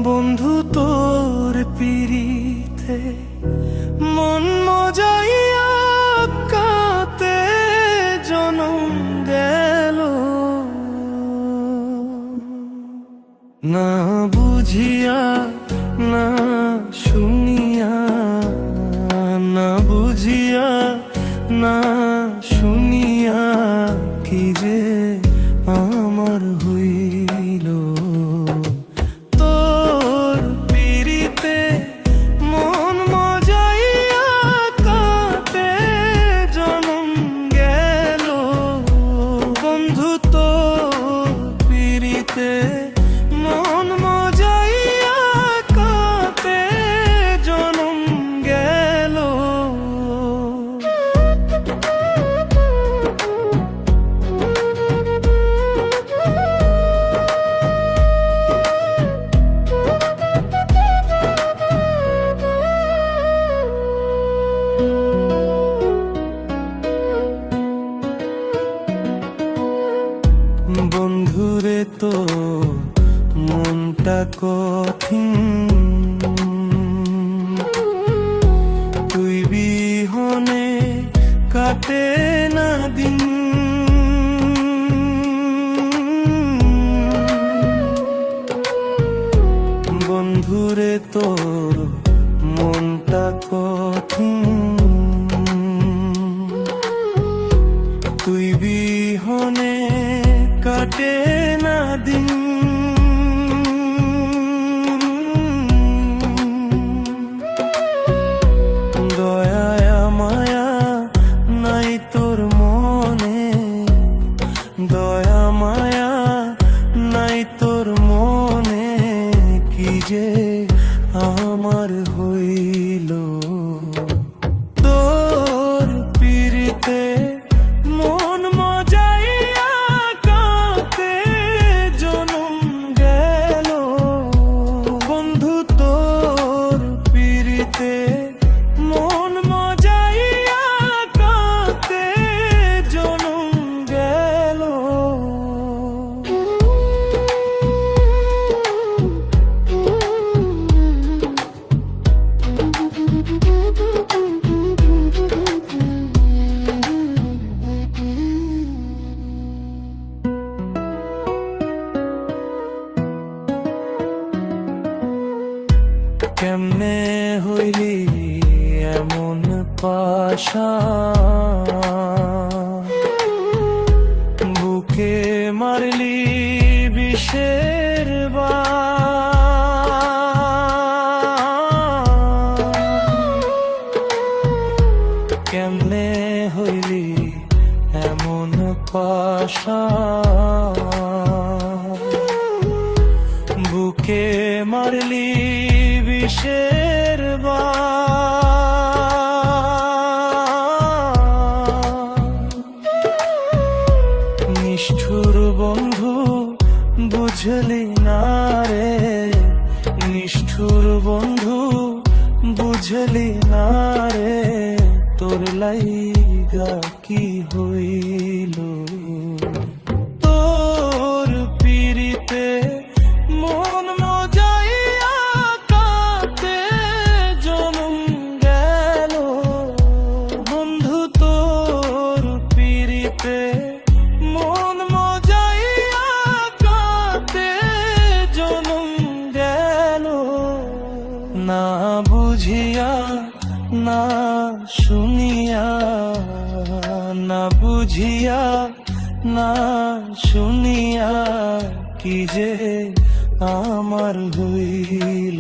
বন্ধু তোর পিরিতে মন মজাইয়া কাতে জনম গেল, না বুঝিয়া না শুনিয়া, না বুঝিয়া না শুনিয়া কি যে আমার হইল। তোর পিরিতে মন মজাইয়া কাতে জনম গেল, বন্ধু তোর পিরিতে মন মজাইয়া কাতে জনম গেল। বন্ধুরে তো মনটা কঠিন, তুই বিহনে কাটে না দিন। বন্ধুরে তোর মনটা কঠিন, তুই বিহনে কাটে না দিন। দয়া মায়া নাই তোর মনে, দয়া মায়া নাই তোর মনে, কি যে আমার হইল। তোর পিরিতে মন মজাইয়া কাতে জনম গেল, বন্ধু তোর পিরিতে মন মজাইয়া কাতে জনম গেল। কেমনে হইলি এমন পাশা, বুকে মারলি বিষের বাণ। কেমনে হইলি এমন পাশা, বুকে মারলি বিষের বাণ। নিষ্ঠুর বন্ধু বুঝলি না রে, নিষ্ঠুর বন্ধু বুঝলি না রে, তোর লাইগা কি হইল। তোর পিরিতে মন মজাইয়া কাতে জনম গেল, বন্ধু তোর পিরিতে মন মজাইয়া কাতে জনম গেল। না বুঝিয়া না শুনিয়া, না বুঝিয়া না শুনিয়া কি যে আমার হইল।